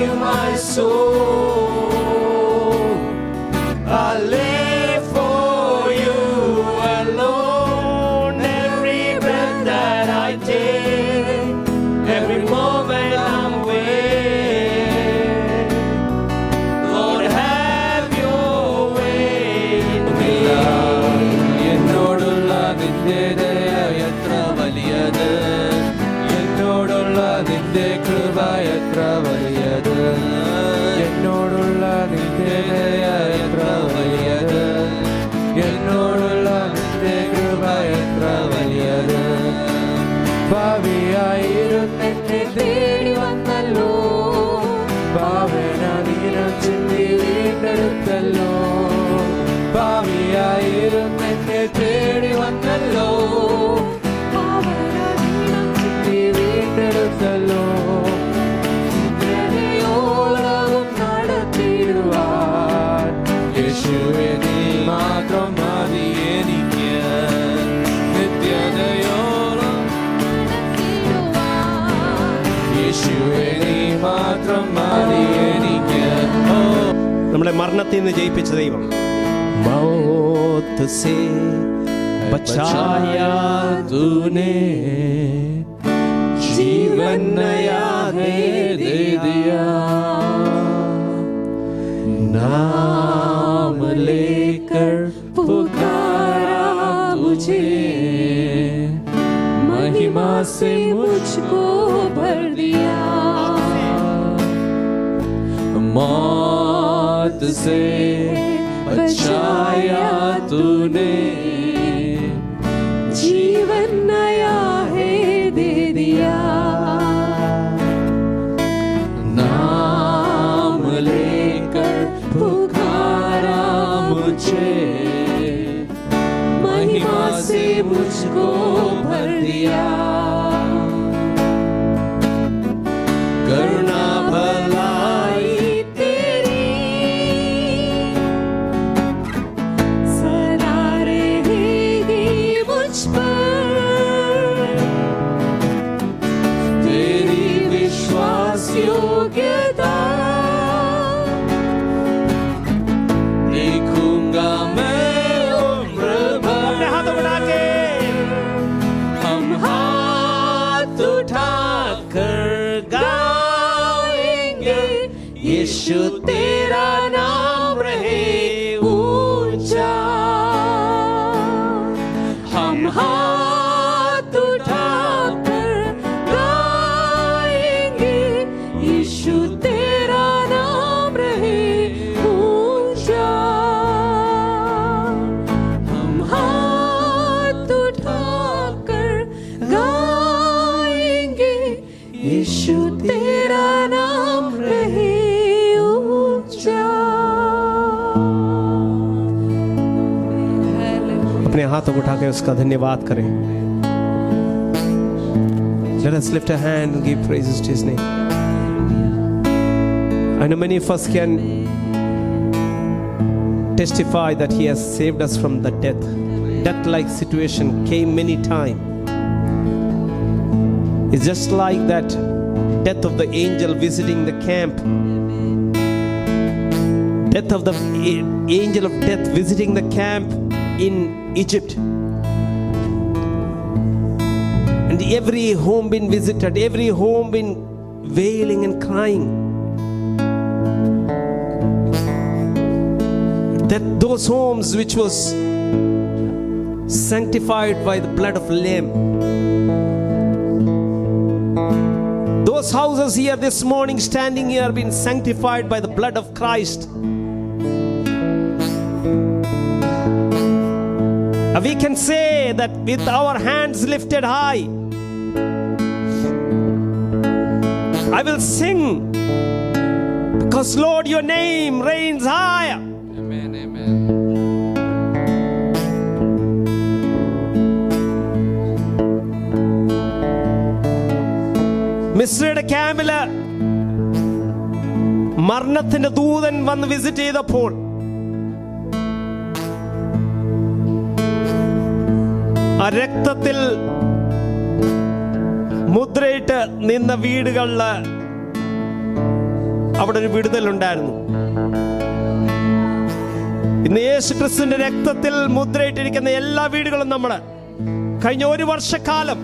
you, my soul. I live for you alone. Every breath that I take, every moment I'm with. Lord, have your way in me. എന്നോടുള്ള നിന്റെ ദയ എത്ര വലിയത്, എന്നോടുള്ള നിന്റെ കൃപ എത്ര വലിയത്, എന്നോടുള്ള നിന്റെ ദയ എത്ര വലിയത്, എന്നോടുള്ള നിന്റെ കൃപ എത്ര വലിയത്. ഭാവിയായിരുന്നെന്നെ തേടി വന്നല്ലോ, ഭാവനാധീനം ചിന്തി വീണ്ടെടുത്തല്ലോ. ഭാവിയായിരുന്നെന്നെ തേടി വന്നല്ലോ, ഭാവനാധീനം ചിന്തി വീണ്ടെടുത്തല്ലോ. നിത്യതയോളവും നടത്തിയിടുവാൻ യേശുവേ നീ മാത്രം മതി എനിക്ക്. നിത്യതയോളം യേശുവേ നീ മാത്രം മതി എനിക്ക്. നമ്മളെ മരണത്തിൽ നിന്ന് ജയിപ്പിച്ച ദൈവം. मौत से बचाया तूने, जीवन नया दे दिया. नाम लेकर पुकारा मुझे, महिमा से मुझको भर दिया. मौत से बचाया तूने, जीवन नया है दे दिया. नाम लेकर पुकारा मुझे, महिमा से मुझको भर दिया. करुणा भलाई तेरी सदा रहेगी मुझ पर, तेरी विश्वास योग्यता देखूंगा मैं उम्र भर. अपने हाथों बढ़ा के हम हाथ उठाकर गाएंगे, यीशु तेरा नाम रहे ऊंचा. हम हाथ उठाकर गाएंगे, यीशु तेरा नाम रहे ऊंचा. हम हाथ उठाकर गाएंगे, यीशु तेरा नाम रहे ऊंचा. अपने हाथों को उठा के उसका धन्यवाद करें. Let us lift a hand and give praises to his name. I know many of us can testify that he has saved us from the death-like situation came many times. It's just like that death of the angel visiting the camp, death of the angel of death visiting the camp in Egypt, and every home been visited, every home been wailing and crying. That those homes which was sanctified by the blood of Lamb, those houses here this morning standing here been sanctified by the blood of Christ. We can say that with our hands lifted high, I will sing because Lord your name reigns higher. Amen, amen. മിസ്രയുടെ ക്യാമ്പില് മരണത്തിന്റെ ദൂതൻ വന്ന് visit ചെയ്തപ്പോൾ ആ രക്തത്തിൽ മുദ്രയിട്ട് നിന്ന വീടുകളില് അവിടെ ഒരു വിടുതലുണ്ടായിരുന്നു. ഇന്ന് യേശു ക്രിസ്തുവിന്റെ രക്തത്തിൽ മുദ്രയിട്ടിരിക്കുന്ന എല്ലാ വീടുകളും നമ്മൾ കഴിഞ്ഞ ഒരു വർഷക്കാലം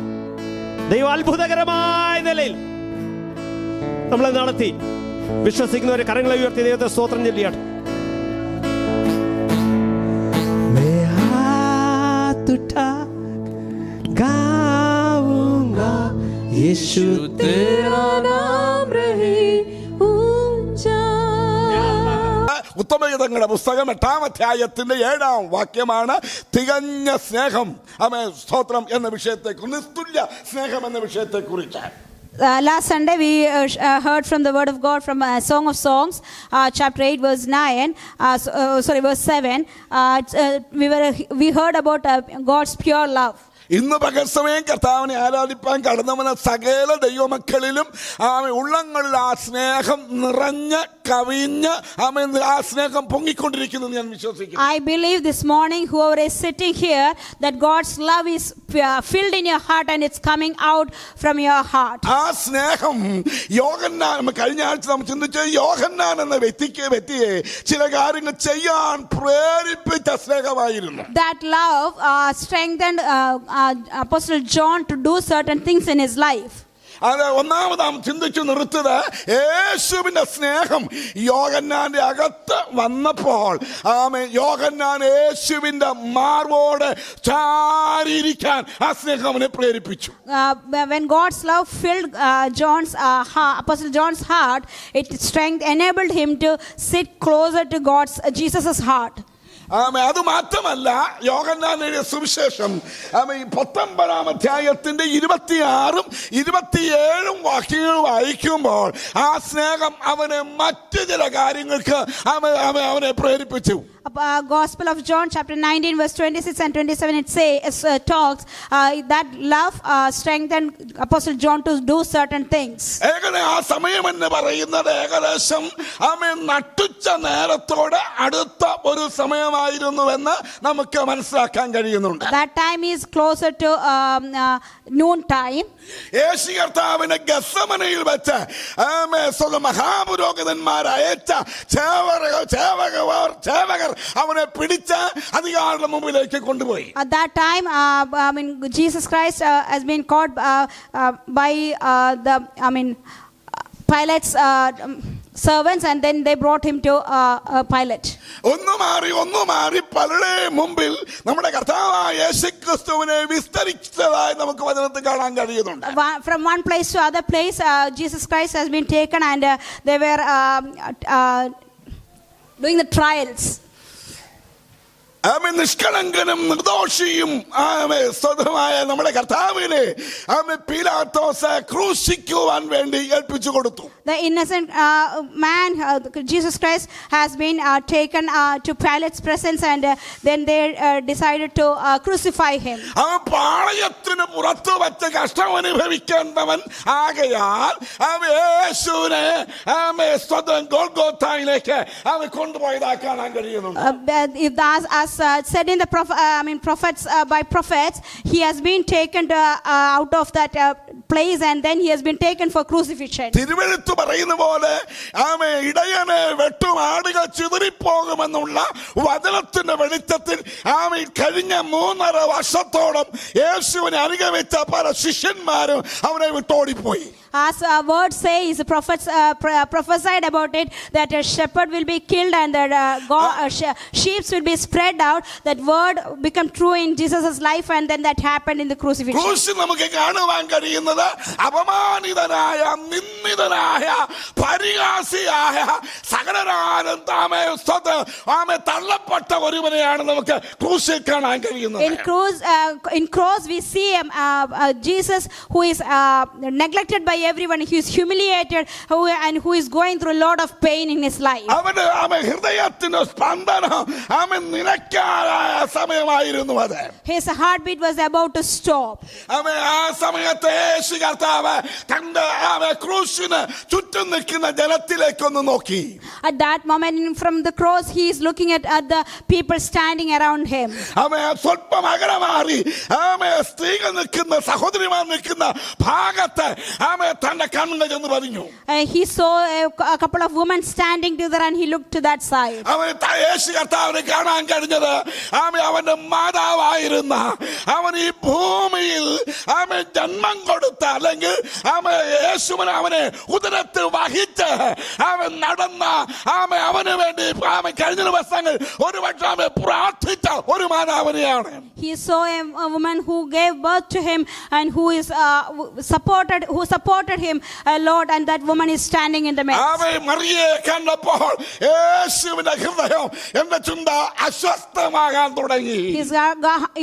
ദൈവം അത്ഭുതകരമായ നിലയിൽ നമ്മളെ നടത്തി. വിശ്വസിക്കുന്നവരെ കരങ്ങളെ ഉയർത്തി ദൈവത്തെ സ്തോത്രം ചൊല്ലിയാട്ടെ. യേശു तेरा नाम रहे ऊंचा. ഉത്തമഗീതങ്ങളുടെ പുസ്തകം 8-ാം അധ്യായത്തിന്റെ 7-ാം വാക്യമാണ് തികഞ്ഞ സ്നേഹം. സ്തോത്രം എന്ന വിഷയത്തെക്കുറിച്ച്, നിസ്തുല്യ സ്നേഹം എന്ന വിഷയത്തെക്കുറിച്ച്. Last Sunday we heard from the word of God from Song of Songs, chapter 8 verse 9, verse 7. We heard about God's pure love. ഇന്ന് പകൽസമയം കർത്താവിനെ ആരാധിപ്പാൻ കടന്നവന സകല ദൈവമക്കളിലും ഉള്ളങ്ങളിൽ ആ സ്നേഹം നിറഞ്ഞ് കവിഞ്ഞ് ആ സ്നേഹം പൊങ്ങിക്കൊണ്ടിരിക്കുന്നു ഞാൻ വിശ്വസിക്കുന്നു. I believe this morning whoever is sitting here that God's love is filled in your heart and it's coming out from your heart. ആ സ്നേഹം യോഹന്നാൻ, കഴിഞ്ഞ ആഴ്ച നാം ചിന്തിച്ച യോഹന്നാൻ എന്ന വ്യക്തിയെ ചില കാര്യങ്ങൾ ചെയ്യാൻ പ്രേരിപ്പിച്ച സ്നേഹമായിരുന്നു. That love strengthened Apostle John to do certain things in his life. അത് ഒന്നാമതാം ചിന്തിച്ചു നിർത്തത് യേശുവിന്റെ സ്നേഹം യോഹന്നാന്റെ അകത്ത് വന്നപ്പോൾ യോഹന്നാൻ യേശുവിന്റെ മാർവോട് ചാരിയിരിക്കാൻ ആ സ്നേഹം അവനെ പ്രേരിപ്പിച്ചു. When God's love filled Apostle John's heart, it enabled him to sit closer to Jesus' heart. അത് മാത്രമല്ല, യോഹന്നാൻ എഴുതിയ സുവിശേഷം 19-ാം അധ്യായത്തിന്റെ 26-ഉം 27-ഉം വാക്യങ്ങൾ വായിക്കുമ്പോൾ ആ സ്നേഹം അവനെ മറ്റു ചില കാര്യങ്ങൾക്ക് അവനെ പ്രേരിപ്പിച്ചു. Gospel of John chapter 19 verse 26 and 27 it talks that love strengthened Apostle John to do certain things. ആ സമയം എന്ന് പറയുന്നത് ഏകദേശം നട്ടുച്ച നേരത്തോട് അടുത്ത ഒരു സമയമായിരുന്നുവെന്ന് നമുക്ക് മനസ്സിലാക്കാൻ കഴിയുന്നുണ്ട്. That time is closer to noon time. യേശു കർത്താവിനെ ഗത്സമനയിൽ വെച്ച് മഹാപുരോഹിതന്മാർ അയച്ച ചേവകർ അവനെ പിടിച്ച് അധികാരികളുടെ മുമ്പിലേക്ക് കൊണ്ടുപോയി. At that time Jesus Christ has been caught by Pilate's servants and then they brought him to Pilate. ഒന്നു മാറി പലരുടെ മുമ്പിൽ നമ്മുടെ കർത്താവായ യേശുക്രിസ്തുവിനെ വിസ്തരിച്ചതായി നമുക്ക് വചനത്തിൽ കാണാൻ കഴിയുന്നുണ്ട്. From one place to other place Jesus Christ has been taken and they were doing the trials. നിഷ്കളങ്കനും നിർദോഷിയും സ്വതമായ നമ്മുടെ കർത്താവിനെ പീലാത്തോസ് ക്രൂശിക്കുവാൻ വേണ്ടി ഏൽപ്പിച്ചു കൊടുത്തു. The innocent man Jesus Christ has been taken to Pilate's presence and then they decided to crucify him. പാളയത്തിന് പുറത്തു വച്ച് കഷ്ടം അനുഭവിക്കേണ്ടവൻ ആകയാൽ യേശുവിനെ ഗോൽഗോഥായിലേക്ക് കൊണ്ടുപോയതായി കാണാൻ കഴിയുന്നുണ്ട്. As said in the prophets by prophets, he has been taken out of that place and then he has been taken for crucifixion. തിരുവെഴുത്ത് പറയുന്ന പോലെ ഇടയനെ വെട്ടും ആടുകൾ ചിതറിപ്പോകുമെന്നുള്ള വചനത്തിന്റെ വെളിച്ചത്തിൽ കഴിഞ്ഞ 3.5 വർഷത്തോളം യേശുവിനെ അനുഗമിച്ച പല ശിഷ്യന്മാരും അവനെ വിട്ടോടിപ്പോയി. As word says, the prophets prophesied about it that a shepherd will be killed and that sheep will be spread out. That word became true in Jesus' life and then that happened in the crucifixion. ക്രൂശിൽ നമുക്ക് കാണുവാൻ കഴിയുന്നത് അപമാനിതനായ, നിന്ദിതനായ, പരിഹാസിയായ, സകലരാലും തള്ളപ്പെട്ട ഒരുവനെയാണ് നമുക്ക് ക്രൂശിൽ കാണാൻ കഴിയുന്നത്. In cross we see Jesus who is neglected by everyone. He is humiliated and who is going through a lot of pain in his life. His heartbeat was about to stop. ക്രൂശിന് ചുറ്റും നിൽക്കുന്ന ജനത്തിൽ ജനത്തിലേക്കൊന്ന് നോക്കി. At that moment, from the cross, he is looking at the people standing around him. സ്വല്പം അകലമാറി സ്ത്രീകൾ നിൽക്കുന്ന സഹോദരിമാർ നിൽക്കുന്ന ഭാഗത്ത് തന്റെ കണ്ണുകൾ ചെന്ന് പതിഞ്ഞു. He saw a couple of women standing together and he looked to that side. യേശു കർത്താവിനെ കാണാൻ കഴിഞ്ഞത് അവന്റെ മാതാവായിരുന്ന അവൻ ഈ ഭൂമിയിൽ ജന്മം കൊടുത്ത അല്ലെങ്കിൽ യേശുവിനെ അവനെ ഉദരത്തിൽ വഹിച്ച് അവൻ നടന്ന അവന് വേണ്ടി കഴിഞ്ഞ ദിവസങ്ങൾ ഒരുപക്ഷെ പ്രാർത്ഥിച്ച ഒരു മാതാവിനെയാണ്. He saw a woman who gave birth to him and who is supported him, Lord, and that woman is standing in the midst. മറിയെ കണ്ടപ്പോൾ യേശുവിന്റെ ഹൃദയം എന്ന ചിന്ത അസ്വസ്ഥമാകാൻ തുടങ്ങി.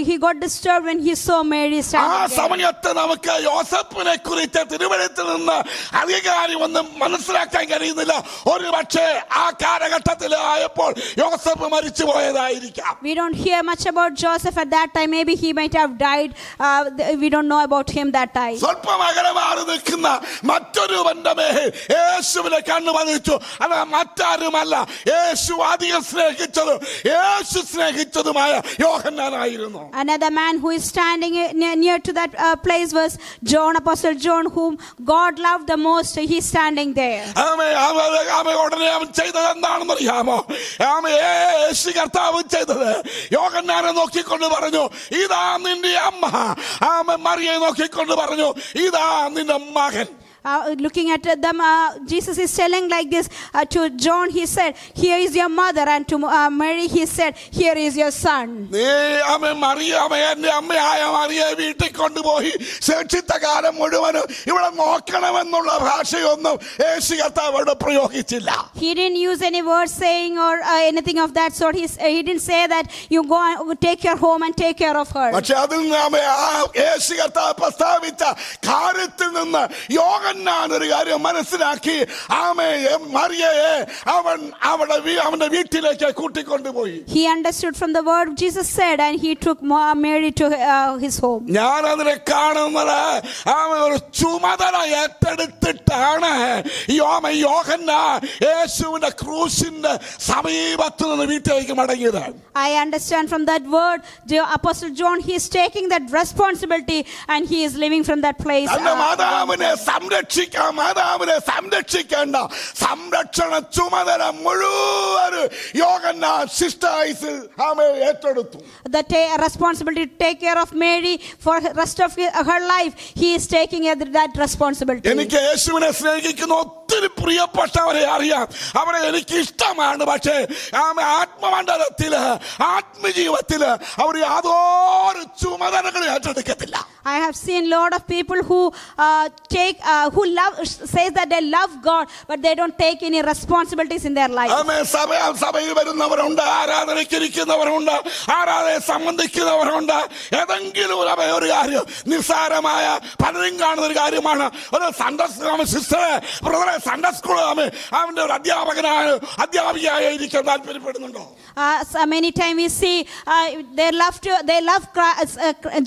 He got disturbed when he saw Mary standing there. സമയത്ത് നമുക്ക് യോസേപ്പിനെ കുറിച്ച് തിരുവഴുത്തിൽ നിന്ന് അധികാരം ഒന്നും മനസ്സിലാക്കാൻ കഴിയുന്നില്ല. ഒരു പക്ഷേ ആ കാലഘട്ടത്തിലായപ്പോൾ യോസേപ്പ് മരിച്ചു പോയതായിരിക്കാം. We don't hear much about Joseph at that time. Maybe he might have died. We don't know about him that time. സ്വല്പം അകലമാറി നിൽക്കുന്ന മറ്റൊരുവന്റെ മേൽ യേശുവിനെ കണ്ണു പതിച്ചു. അത് മറ്റാരുമല്ല, യേശു അധികം സ്നേഹിച്ചതുമായ യോഹന്നാനായിരുന്നു. Another man who is standing near to that place was John, Apostle John, whom God loved the most. He's standing there. ഉടനെ അവൻ ചെയ്തത് എന്താണെന്ന് അറിയാമോ? യേശു കർത്താവ് ചെയ്തത് യോഹന്നാനെ നോക്കിക്കൊണ്ട് പറഞ്ഞു, ഇതാ നിന്റെ അമ്മ. മറിയെ നോക്കിക്കൊണ്ട് പറഞ്ഞു, ഇതാ നിന്റെ മകൻ. Looking at them, Jesus is telling like this to John. He said, here is your mother, and to Mary he said, here is your son. എന്റെ അമ്മയായ മറിയെ വീട്ടിൽ കൊണ്ടുപോയി ശിക്ഷിച്ച കാലം മുഴുവനും ഇവിടെ നോക്കണമെന്നുള്ള ഭാഷയൊന്നും യേശു കർത്താവ് പ്രയോഗിച്ചില്ല. He didn't use any words saying or anything of that sort. He didn't say that you go and take her home and take care of her. പക്ഷെ അതിൽ യേശു കർത്താവ് പ്രസ്താവിച്ച കാര്യത്തിൽ നിന്ന് ഒരു കാര്യം മനസ്സിലാക്കി മറിയയെ അവന്റെ വീട്ടിലേക്ക് കൂട്ടിക്കൊണ്ടുപോയി. He understood from the word Jesus said and he took Mary to his home. ഞാൻ അതിനെ കാണുന്നത് ഒരു ചുമതല ഏറ്റെടുത്തിട്ടാണ് യോഹന്നാൻ യേശുവിന്റെ ക്രൂശിന്റെ സമീപത്ത് നിന്ന് വീട്ടിലേക്ക് മടങ്ങിയത്. I understand from that word the Apostle John, he is taking that responsibility and he is living from that place. മാതാവിനെ സംരക്ഷിക്കേണ്ട സംരക്ഷണ ചുമതല മുഴുവൻ യോഹന്നാൻ സിസ്റ്റേഴ്സ് ഏറ്റെടുത്തു. The responsibility to take care of Mary for the rest of her life, he is taking that responsibility. എനിക്ക് യേശുവിനെ സ്നേഹിക്കുന്ന ഒത്തിരി പ്രിയപ്പെട്ടവരെ അറിയാം. അവരെ എനിക്ക് ഇഷ്ടമാണ്. പക്ഷേ ആത്മമണ്ഡലത്തില് ആത്മജീവിതത്തില് അവർ യാതൊരു ചുമതലകൾ ഏറ്റെടുക്കത്തില്ല. I have seen a lot of people who says that they love God, but they don't take any responsibilities in their life. സഭയിൽ വരുന്നവരുണ്ട്, ആരാധനയ്ക്കിരിക്കുന്നവരുണ്ട്, ആരാധന സംബന്ധിക്കുന്നവരുണ്ട്. ഏതെങ്കിലും ഒരു കാര്യം നിസ്സാരമായ പലരും കാണുന്ന ഒരു കാര്യമാണ്. ഒരു സൺഡേ സ്കൂൾ അവന്റെ ഒരു അധ്യാപികയായി ഇരിക്കാൻ താല്പര്യപ്പെടുന്നുണ്ടോ? Many times we see they love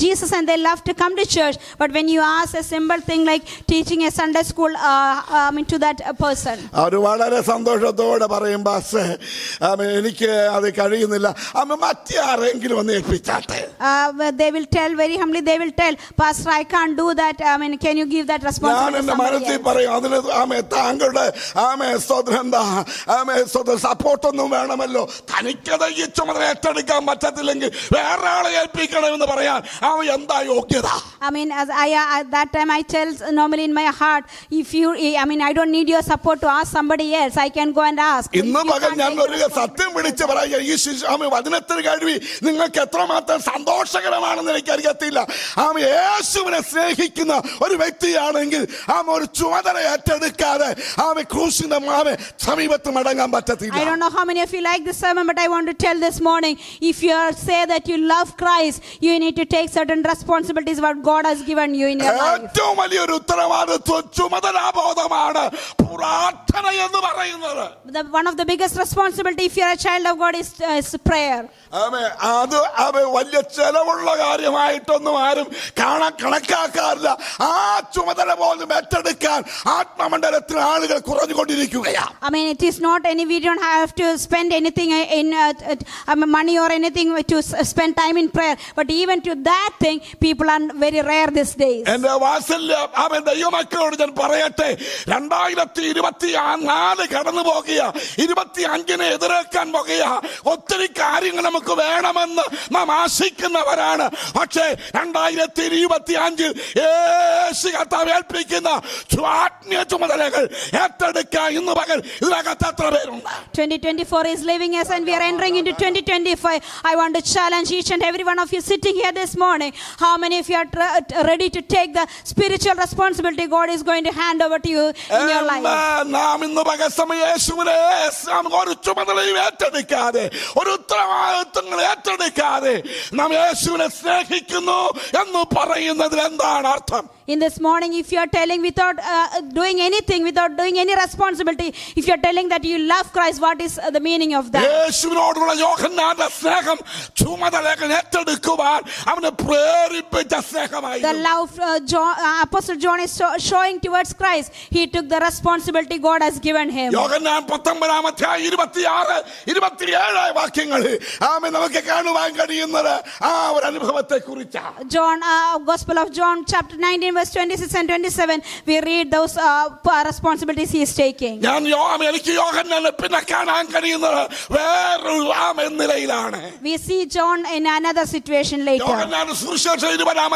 Jesus and they love to come to church, but when you ask a simple thing like teaching a Sunday school to that person, അവർ വളരെ സന്തോഷത്തോടെ പറയും, bus എനിക്ക് അത് കഴിയുന്നില്ല, മറ്റാരെങ്കിലും ഒന്ന് ഏൽപ്പിച്ചാട്ടെ. they will tell very humbly, they will tell, Pastor, I can't do that. Can you give that responsibility? ഞാൻ എന്റെ മനസ്സിൽ പറയും, അതിന് താങ്കളുടെ സപ്പോർട്ടൊന്നും വേണമല്ലോ. തനിക്കത് ഈ ചുമതല ഏറ്റെടുക്കാൻ പറ്റത്തില്ലെങ്കിൽ വേറെ ആളെ ഏൽപ്പിക്കണമെന്ന് പറയാൻ അവൻ എന്താ യോഗ്യത? At that time I tell normally in my heart, if you, I don't need your support to ask somebody else. I can go and ask. ഇന്ന് മകൻ ഞാൻ ഒരു സത്യം വിളിച്ച് പറയാം, ഈ വചനത്തിന് കഴിവി നിങ്ങൾക്ക് എത്രമാത്രം സന്തോഷകരമാണെന്ന് എനിക്കറിയത്തില്ല. യേശുവിനെ സ്നേഹിക്കുന്ന ഒരു വ്യക്തിയാണെങ്കിൽ ഒരു ചുമതല ഏറ്റെടുക്കാതെ ക്രൂശിന്റെ സമീപത്ത് മടങ്ങാൻ പറ്റത്തില്ല. I don't know how many of you like this sermon, but I want to tell this morning, if you say that you love Christ, you need to take certain responsibilities what God has given you in your life. ഏറ്റവും വലിയൊരു ഉത്തരവാദിത്വം ചുമതലാബോധമാണ് പ്രാർത്ഥന എന്ന് പറയുന്നത്. പറയുന്നത്. One of the biggest responsibility if you're a child of God is prayer. അത് വലിയ ചെലവുള്ള കാര്യമായിട്ടൊന്നും ആരും കണക്കാക്കാറില്ല. ആ ചുമതല പോലും ഏറ്റെടുക്കാൻ ആത്മമണ്ഡലത്തിൽ ആളുകൾ കുറഞ്ഞുകൊണ്ടിരിക്കുകയാണ്. I mean, it is not we don't have to spend anything in money or anything to spend time in prayer, but even to that thing people are very rare these days. എന്റെ വാത്സല്യം ദൈവമക്കളോട് ഞാൻ പറയട്ടെ, 2024 കടന്നു പോകുക, 25 എതിരേക്കാൻ പോകുക. ഒത്തിരി കാര്യങ്ങൾ നമുക്ക് വേണമെന്ന് നാം ആശിക്കുന്നവരാണ്. പക്ഷേ 2025 യേശു കർത്താവ് ഏൽപ്പിക്കുന്ന ആത്മീയ ചുമതലകൾ ഏറ്റെടുക്കാൻ ഇന്ന് പകൽ ഇതിനകത്ത് എത്ര പേരുണ്ട്? 2024 is leaving us and we are entering into 2025. I want to challenge each and every one of you sitting here this morning. How many of you are ready to take the spiritual responsibility God is going to hand over to you in your life? നാം ഇന്ന് പകൽ സമയം യേശുവിനെ ഒരു ചുമതലയും ഏറ്റെടുക്കാതെ, ഒരു ഉത്തരവാദിത്വങ്ങൾ ഏറ്റെടുക്കാതെ നാം യേശുവിനെ സ്നേഹിക്കുന്നു എന്ന് പറയുന്നതിൽ എന്താണ് അർത്ഥം? In this morning, if you are telling without doing anything, without doing any responsibility, if you are telling that you love Christ, what is the meaning of that? യേശുവിനോടുള്ള യോഹന്നാന്റെ സ്നേഹം ചുമതലകൾ ഏറ്റെടുക്കുവാൻ അവനെ പ്രേരിപ്പിച്ച സ്നേഹമായിരുന്നു. The love Apostle John is showing towards Christ, he took the responsibility God has given him. യോഹന്നാൻ 19-26-27 വാക്യങ്ങളിൽ നമുക്ക് കാണുവാൻ കഴിയുന്നത് ആ ഒരു അനുഭവത്തെ കുറിച്ചാണ്. John, Gospel of John, chapter 19, verse 26 and 27, we read those responsibilities he is taking. എനിക്ക് യോഹന്നാനെ പിന്നെ കാണാൻ കഴിയുന്നത് വേറൊരു നിലയിലാണ്. We see John in another situation later. യോഹന്നാന്റെ സുവിശേഷം 20-ാം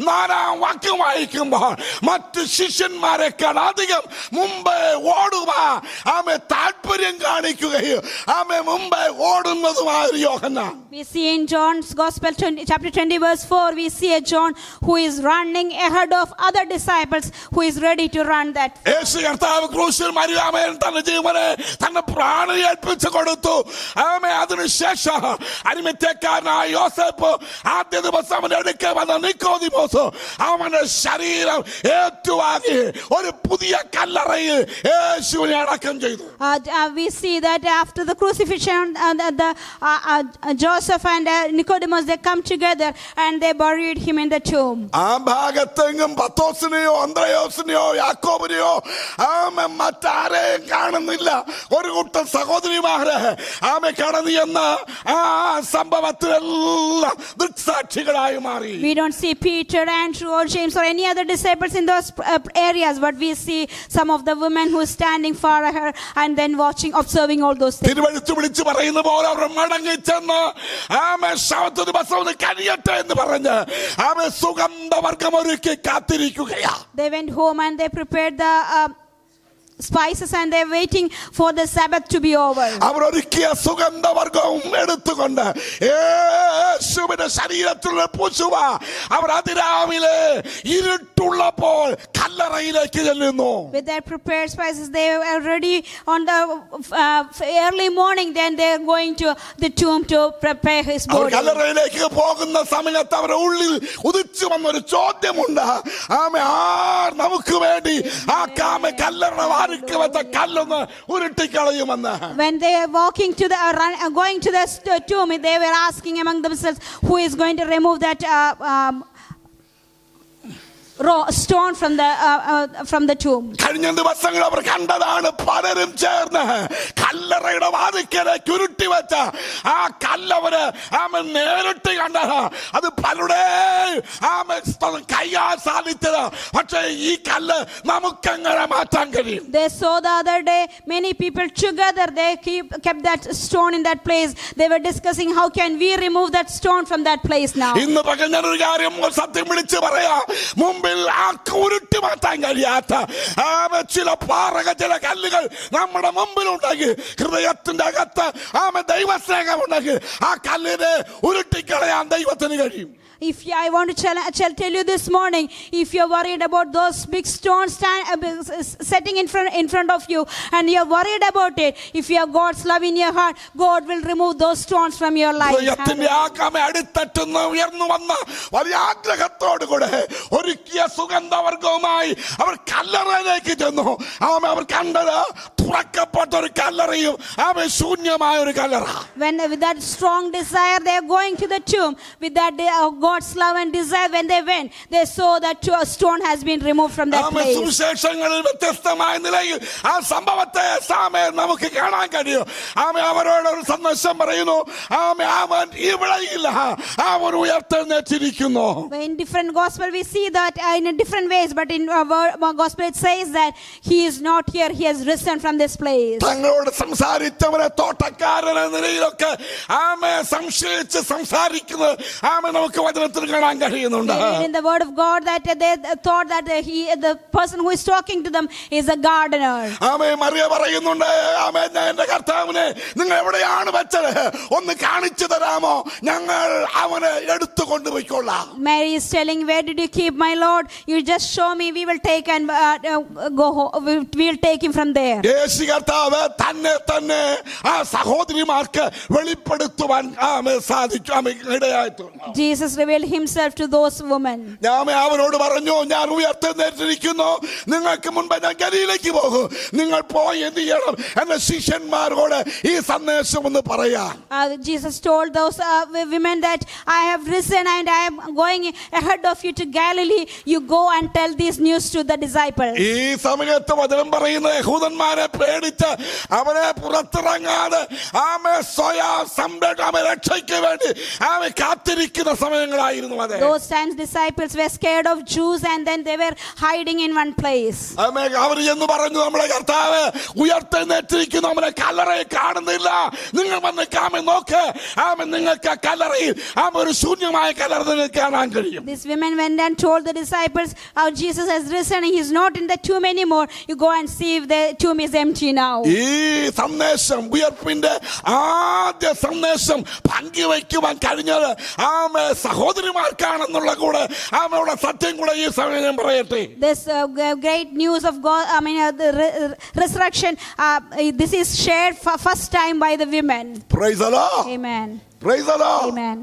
4 വാക്യം വായിക്കുമ്പോൾ മറ്റ് ശിഷ്യന്മാരെക്കാൾ അധികം മുമ്പേ ഓടുവാൻ താല്പര്യം കാണിക്കുകയും മുമ്പേ ഓടുന്നതുമായ യോഹന്നാൻ. We see in John's Gospel, chapter 20, verse 4, we see a John who is running ahead of other disciples, who is ready to run that. യേശു കർത്താവ് ക്രൂശിൽ മരിയാമേൻ തന്റെ ജീവനെ തന്റെ പ്രാണനെ ഏൽപ്പിച്ചു കൊടുത്തു. അതിനുശേഷം അരിമത്യക്കാരനായ യോസേപ്പ് ആദ്യ ദിവസം അവന്റെ അടുക്കൽ വന്ന നിക്കോദിമോസ് അവന്റെ ശരീരം ഏറ്റുവാങ്ങി ഒരു പുതിയ കല്ലറയിൽ യേശുവിനെ അടക്കം ചെയ്തു. We see that after the crucifixion, Joseph and Nicodemus, they come together and they buried him in the tomb. ആ ഭാഗത്തെങ്ങും പത്രോസിനെയോ അന്ത്രയോസിനെയോ യാക്കോബിനെയോ മറ്റാരെയും കാണുന്നില്ല. ഒരു കൂട്ടം സഹോദരിമാരെ കടന്നു എന്ന ആ സംഭവത്തിലെല്ലാം ദൃക്സാക്ഷികളായി മാറി. We don't see Peter, Andrew or James or any other disciples in those areas, but we see some of the women who are standing far ahead and then watching, observing all those things. തിരുവെഴുത്ത് വിളിച്ചു പറയുന്ന പോലെ അവർ മടങ്ങിച്ചെന്ന് ശബത്ത് ദിവസം കഴിയട്ടെ എന്ന് പറഞ്ഞ് സുഗന്ധവർഗം ഒരുക്കി കാത്തിരിക്കുകയാ. They went home and they prepared the spices and they're waiting for the Sabbath to be over. അവർ ഒരുക്കിയ സുഗന്ധവർഗവും എടുത്തുകൊണ്ട് യേശുവിന്റെ ശരീരത്തിൽ പൂശുവാ അവർ അതിരാവിലെ ഇരുട്ടുള്ളപ്പോൾ കല്ലറയിലേക്ക് ചെല്ലുന്നു. With their prepared spices, they are ready on the early morning. Then they are going to the tomb to prepare his body. കല്ലറയിലേക്ക് പോകുന്ന സമയത്ത് അവരുടെ ഉള്ളിൽ ഉദിച്ചു വന്നൊരു ചോദ്യമുണ്ട്. ആർ നമുക്ക് വേണ്ടി ആ കല്ലറ when they are walking to the going to the tomb, they were asking among themselves, who is going to remove that stone from the tomb. കഴിഞ്ഞ ദിവസങ്ങൾ അവർ കണ്ടതാണ് പലരും ചേർന്ന് കല്ലറയുടെ വാതിക്കലേക്ക് ഉരുട്ടി വെച്ച ആ കല്ലവര് നേരിട്ട് കണ്ടത്. അത് പലരുടെ കയ്യാൽ സാധിച്ചത്. പക്ഷേ ഈ കല്ല് നമുക്കെങ്ങനെ മാറ്റാൻ കഴിയും? They saw the other day many people together, they kept that stone in that place. They were discussing how can we remove that stone from that place now. ഇന്ന് പകൽ ഞാനൊരു കാര്യം സത്യം വിളിച്ച് പറയാം. മുമ്പിൽ ഉരുട്ടി മാറ്റാൻ കഴിയാത്ത ചില പാറകൾ, ചില കല്ലുകൾ നമ്മുടെ മുമ്പിലുണ്ടെങ്കിൽ, ഹൃദയത്തിന്റെ അകത്ത് ദൈവസ്നേഹം ഉണ്ടെങ്കിൽ ആ കല്ലിനെ ഉരുട്ടിക്കളയാൻ ദൈവത്തിന് കഴിയും. I want to tell you this morning, if you're worried about those big stones setting in front of you and you're worried about it, if you have God's love in your heart, God will remove those stones from your life. ഉയർന്നു വന്ന വലിയ ആഗ്രഹത്തോടുകൂടെ ഒരുക്കിയ സുഗന്ധവർഗവുമായി അവർ കല്ലറയിലേക്ക് ചെന്നു. അവർ കണ്ടത് തുറക്കപ്പെട്ട ഒരു കല്ലറയും ആമേ ശൂന്യമായ ഒരു കല്ലറ. When with that strong desire they are going to the tomb, with that God's love and desire, when they went, they saw that a stone has been removed from that ആമേ place. സുവിശേഷങ്ങളിൽ വ്യത്യസ്തമായ നിലയിൽ ആ സംഭവത്തെ ആമേ നമുക്ക് കാണാൻ കഴിയും. ആമേ അവരോട് ഒരു സന്ദേശം പറയുന്നു, ആമേ അവൻ ഇവിടെ ഇല്ല, അവൻ ഉയർത്തെഴുന്നേറ്റിരിക്കുന്നു. In different gospel we see that in different ways, but in our gospel it says that he is not here, he has risen from this place. തങ്ങളോട് സംസാരിച്ചവരെ തോട്ടക്കാരൻ എന്ന നിലയിലൊക്കെ ആമേ സംശയിച്ച് സംസാരിക്കുന്നത് ആമേ നമുക്ക് വചനത്തിൽ കാണാൻ കഴിയുന്നുണ്ട്. In the word of God that they thought that the person who is talking to them is a gardener. ആമേ മറിയ പറയുന്നുണ്ട്, ആമേ എന്റെ കർത്താവിനെ നിങ്ങൾ എവിടെയാണ് വെച്ചത്, ഒന്ന് കാണിച്ചു തരാമോ, ഞങ്ങൾ അവനെ എടുത്തു കൊണ്ടുപോയിക്കൊള്ളാം. Mary is telling, where did you keep my Lord? You just show me, we will take and go home. We will take him from there. യേശു കർത്താവ് തന്നെ തന്നെ ആ സഹോദരിമാർക്ക് വെളിപ്പെടുത്തുവാൻ ആമേ സാധിച്ചു, ആമേ ഇടയായിട്ടുണ്ട്. Jesus revealed himself to those women. ഞാൻ അവരോട് പറഞ്ഞു, ഞാൻ ഉയർത്തെഴുന്നേറ്റിരിക്കുന്നു, നിങ്ങൾക്ക് മുൻപ് ഞാൻ ഗലീലയ്ക്ക് പോകും, നിങ്ങൾ പോയി എന്ത് ചെയ്യണം, എന്റെ ശിഷ്യന്മാരോട് ഈ സന്ദേശം ഒന്ന് പറയാം. Jesus told those women that I have risen and I am going ahead of you to Galilee. You go and tell this news to the disciples. ഈ സമയത്ത് വചനം പറയുന്ന യഹൂദന്മാരെ പേടിച്ച് അവരെ പുറത്തിറങ്ങാതെ ആമേ സ്വയം രക്ഷയ്ക്ക് വേണ്ടി ആമേ കാത്തിരിക്കുന്ന സമയങ്ങളായിരുന്നു അത്. Those times disciples were scared of Jews and then they were hiding in one place. ആമേ അവർ എന്ന് പറഞ്ഞു, നമ്മളെ കർത്താവ് ഉയർത്തെഴുന്നേറ്റിരിക്കുന്നു, നമ്മളെ കല്ലറയിൽ കാണുന്നില്ല, നിങ്ങൾ വന്ന് കാമേ നോക്ക്, ആമേ നിങ്ങൾക്ക് കല്ലറയിൽ ആമേ ഒരു ശൂന്യമായ കല്ലറ നിങ്ങൾക്ക് കാണാൻ കഴിയും. These women went and told the disciples how Jesus has risen, he is not in the tomb anymore. You go and see if the tomb is empty now. ഈ സന്ദേശം, ഉയർപ്പിന്റെ ആദ്യ സന്ദേശം പങ്കുവയ്ക്കുവാൻ കഴിഞ്ഞത് ആമേ സഹോദരിമാർക്കാണെന്നുള്ള കൂടെ ആമയുടെ സത്യം കൂടെ ഈ സമയം ഞാൻ പറയട്ടെ. This great news of God, the resurrection, this is shared for first time by the women. Praise the Lord. Amen. Praise the Lord. Amen.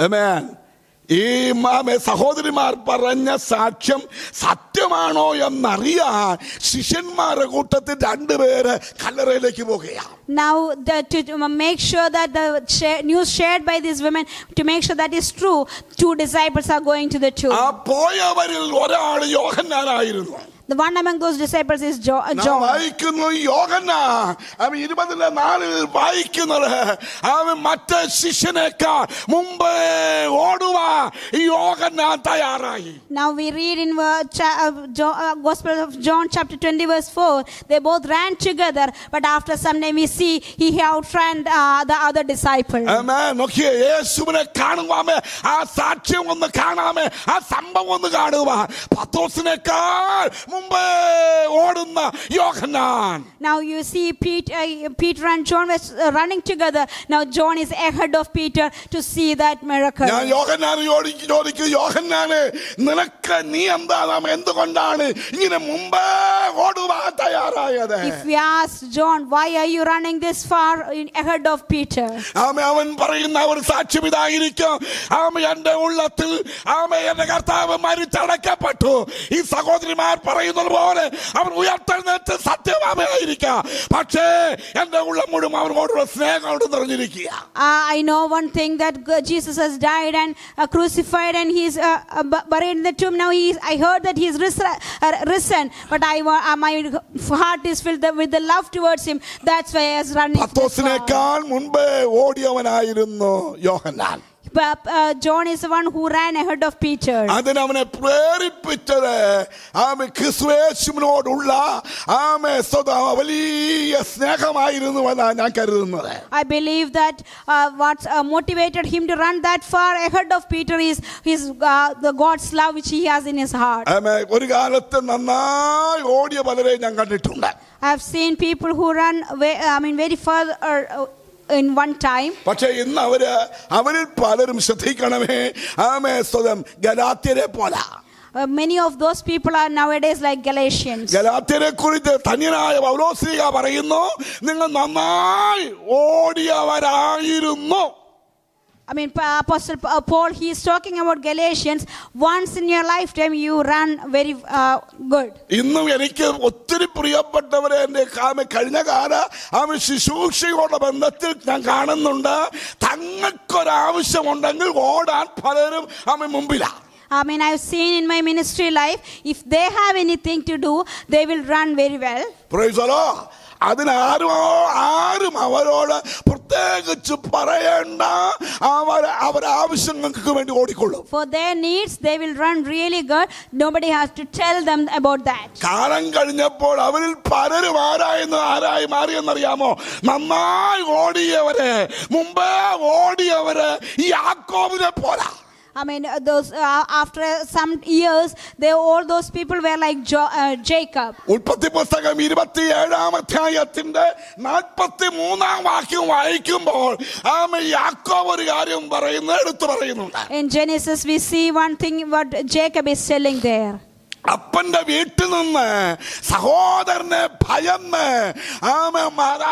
Amen. ഈ സഹോദരിമാർ പറഞ്ഞ സാക്ഷ്യം സത്യമാണോ എന്നറിയാൻ ശിഷ്യന്മാരുടെ കൂട്ടത്തിൽ രണ്ടുപേര് കല്ലറയിലേക്ക് പോകുകയാണ്. Now to make sure that the news shared by these women, to make sure that is true, 2 disciples are going to the tomb. ആ പോയവരിൽ ഒരാൾ യോഹന്നാനായിരുന്നു. The one among those disciples is John. വായിക്കുന്നു യോഹന്നാൻ, അവൻ 24 വായിക്കുന്നത്, അവൻ മറ്റേ ശിഷ്യനേക്കാൾ മുമ്പേ ഓടുവാൻ യോഹന്നാൻ തയ്യാറായി. Now we read in Gospel of John chapter 20 verse 4, they both ran together, but after some time we see he outran the other disciple. ആമേൻ. നോക്കിയേ, യേശുവിനെ കാണുവാമേ, ആ സാക്ഷ്യം ഒന്ന് കാണാമേ, ആ സംഭവം ഒന്ന് കാണുക. പത്രോസിനേക്കാൾ മുമ്പേ ഓടുന്ന യോഹന്നാൻ. Now you see Peter and John were running together. Now John is ahead of Peter to see that miracle. ഞാൻ യോഹന്നാനോട് ചോദിക്കും, യോഹന്നാനെ നിനക്ക് നീ എന്തുകൊണ്ടാണ് ഇങ്ങനെ മുമ്പേ ഓടുവാൻ തയ്യാറായത്? If we ask John, why are you running this far ahead of Peter? അവൻ പറയുന്ന ഒരു സാക്ഷ്യം ഇതായിരിക്കും, എന്റെ ഉള്ളത്തിൽ എന്റെ കർത്താവ് മരിച്ചടക്കപ്പെട്ടു. ഈ സഹോദരിമാർ പറയുന്നത് പോലെ അവൻ ഉയർത്തെഴുന്നേറ്റ് സത്യമായിരിക്കാം, പക്ഷേ എന്റെ ഉള്ളം മുഴുവൻ അവനോടുള്ള സ്നേഹം കൊണ്ട് നിറഞ്ഞിരിക്കുക. I know one thing, that Jesus has died and crucified and he's buried in the tomb. Now I heard that he's risen, but my heart is filled with the love towards him. That's why I was running. പത്രോസിനേക്കാൾ മുൻപേ ഓടിയവനായിരുന്നു യോഹന്നാൻ. John is the one who ran ahead of Peter. അതിനവനെ പ്രേരിപ്പിച്ചത് ക്രിസ്തുയേശുവിനോടുള്ള വലിയ സ്നേഹമായിരുന്നു എന്നാണ് ഞാൻ കരുതുന്നത്. I believe that what motivated him to run that far ahead of Peter is the God's love which he has in his heart. ഒരു കാലത്ത് നന്നായി ഓടിയ പലരെ ഞാൻ കണ്ടിട്ടുണ്ട്. I have seen people who run very far in one time. പക്ഷേ ഇന്ന് അവരിൽ പലരും ശ്രദ്ധിക്കണമേ, സ്വന്തം ഗലാത്യരെ പോലെ. Many of those people are nowadays like Galatians. ഗലാത്യരെ കുറിച്ച് ധന്യനായ പൗലോസ് പറയുന്നു, നിങ്ങൾ നന്നായി ഓടിയവരായിരുന്നു. I mean, Apostle Paul, he is talking about Galatians. Once in your lifetime, you run very good. ഇന്നും എനിക്ക് ഒത്തിരി പ്രിയപ്പെട്ടവരെ എൻ്റെ കഴിഞ്ഞ കാല ശുശ്രൂഷയോടെ ബന്ധത്തിൽ ഞാൻ കാണുന്നുണ്ട്. തങ്ങൾക്കൊരാവശ്യമുണ്ടെങ്കിൽ ഓടാൻ പലരും മുമ്പിലാ. I mean, I've seen in my ministry life, if they have anything to do, they will run very well. Praise the Lord. ആരും അവരോട് പ്രത്യേകിച്ച് പറയേണ്ട, അവർ ആവശ്യങ്ങൾക്ക് വേണ്ടി ഓടിക്കൊള്ളും. For their needs, they will run really good. Nobody has to tell them about that. കാലം കഴിഞ്ഞപ്പോൾ അവരിൽ പലരും ആരായി മാറിയെന്നറിയാമോ? നന്നായി ഓടിയവര്, മുമ്പേ ഓടിയവര് ഈ യാക്കോബിനെ പോരാ. I mean, after some years, all those people were like Jacob. ഉൽപ്പത്തി പുസ്തകം 27-ാം അധ്യായത്തിന്റെ 43-ാം വാക്യം വായിക്കുമ്പോൾ യാക്കോബ് ഒരു കാര്യം എടുത്തു പറയുന്നുണ്ട്. In Genesis, we see one thing what Jacob is telling there. അപ്പന്റെ വീട്ടിൽ നിന്ന് സഹോദരനെ ഭയന്ന്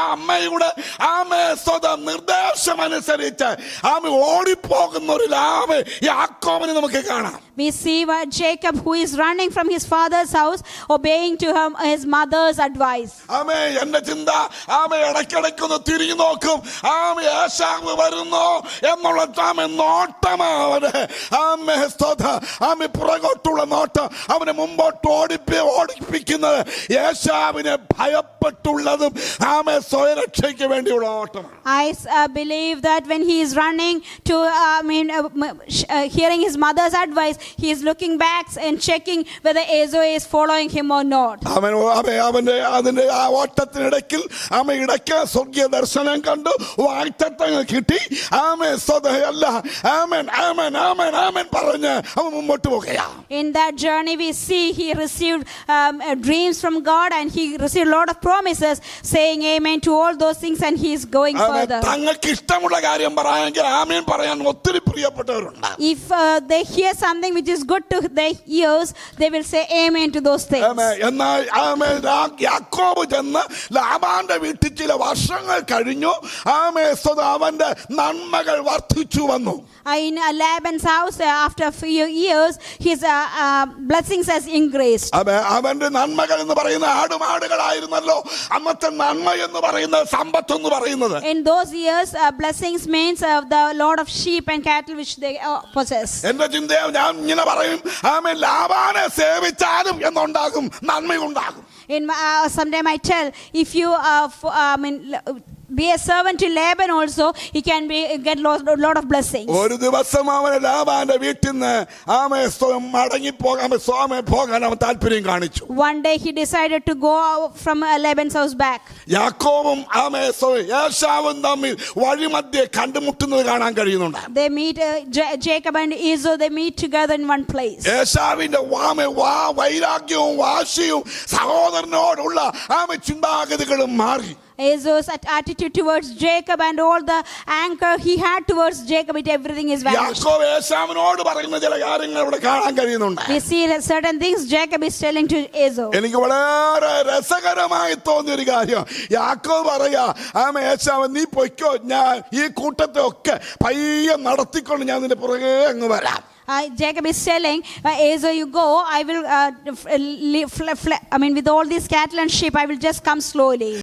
അമ്മയുടെ നിർദ്ദേശമനുസരിച്ച് ഓടിപ്പോകുന്ന ഒരു യാക്കോബിനെ നമുക്ക് കാണാം. We see what Jacob, who is running from his father's house, obeying to his mother's advice. എന്റെ ചിന്ത ഇടയ്ക്കിടയ്ക്കൊന്ന് തിരിഞ്ഞു നോക്കും. ഏശാവ് വരുന്നു എന്നുള്ള നോട്ടമാണ് പുറകോട്ടുള്ള നോട്ടം. അവനെ മുമ്പോട്ട് ഓടിപ്പിക്കുന്നത് ഏശാവിനെ ഭയപ്പെട്ടുള്ളതും സ്വയരക്ഷയ്ക്ക് വേണ്ടിയുള്ള ഓട്ടമാണ്. I believe that when he is running to hearing his mother's advice, he is looking back and checking whether Esau is following him or not. അവന്റെ ആ ഓട്ടത്തിനിടയ്ക്കിൽ ഇടയ്ക്ക് സ്വർഗീയ ദർശനം കണ്ടു, വാഗ്ദത്തങ്ങൾ കിട്ടി. പറഞ്ഞ് അവൻ മുമ്പോട്ട് പോകുകയാ. In that journey we see he received dreams from God, and he received a lot of promises saying amen to all those things, and he is going further. തങ്ങൾക്ക് ഇഷ്ടമുള്ള കാര്യം പറയാമെങ്കിൽ ആമേൻ പറയാൻ ഒത്തിരി പ്രിയപ്പെട്ടവരുണ്ട്. If they hear something which is good to their ears, they will say amen to those things. എന്നാൽ യാക്കോബ് ചെന്ന് ലാബാന്റെ വീട്ടിൽ ചില വർഷങ്ങൾ കഴിഞ്ഞു. അവന്റെ നന്മകൾ വർദ്ധിച്ചു വന്നു. In Laban's house, after a few years, his blessings has increased. അവന്റെ നന്മകൾ എന്ന് പറയുന്ന ആടുമാടുകളായിരുന്നല്ലോ അന്നത്തെ നന്മ എന്ന് പറയുന്നത്, സമ്പത്ത് എന്ന് പറയുന്നത്. In those years, blessings means the lot of sheep and cattle which they possess. എന്റെ ചിന്തയെ ഞാൻ ഇങ്ങനെ പറയും, ലാബാനെ സേവിച്ചാലും എന്നുണ്ടാകും, നന്മയുണ്ടാകും. Sometime I tell, if you be a servant to Laban also, he can get lot of blessings. ഒരു ദിവസം അവനെ ലാബാന്റെ വീട്ടിൽ നിന്ന് മടങ്ങി പോകാൻ അവൻ താല്പര്യം കാണിച്ചു. One day he decided to go from Laban's house back. യാക്കോബും ഏശാവും തമ്മിൽ വഴിമധ്യേ കണ്ടുമുട്ടുന്നത് കാണാൻ കഴിയുന്നുണ്ട്. They meet, Jacob and Esau, they meet together in one place. ഏശാവിന്റെ വൈരാഗ്യവും വാശിയും സഹോദരനോടുള്ള ചിന്താഗതികളും മാറി. Esau's attitude towards Jacob and all the anger he had towards Jacob, everything is vanished. യാക്കോബ് ഏശാവിനോട് പറയുന്ന ചില കാര്യങ്ങൾ ഇവിടെ കാണാൻ കഴിയുന്നുണ്ട്. We see certain things Jacob is telling to Esau. എനിക്ക് വളരെ രസകരമായി തോന്നിയ ഒരു കാര്യം, യാക്കോബ് പറയാ, ഏശാവ് നീ പൊയ്ക്കോ, ഞാൻ ഈ കൂട്ടത്തെ ഒക്കെ പയ്യെ നടത്തിക്കൊണ്ട് ഞാൻ നിന്റെ പുറകെ അങ്ങ് വരാം. Jacob is telling Esau, you go, I will with all these cattle and sheep, I will just come slowly.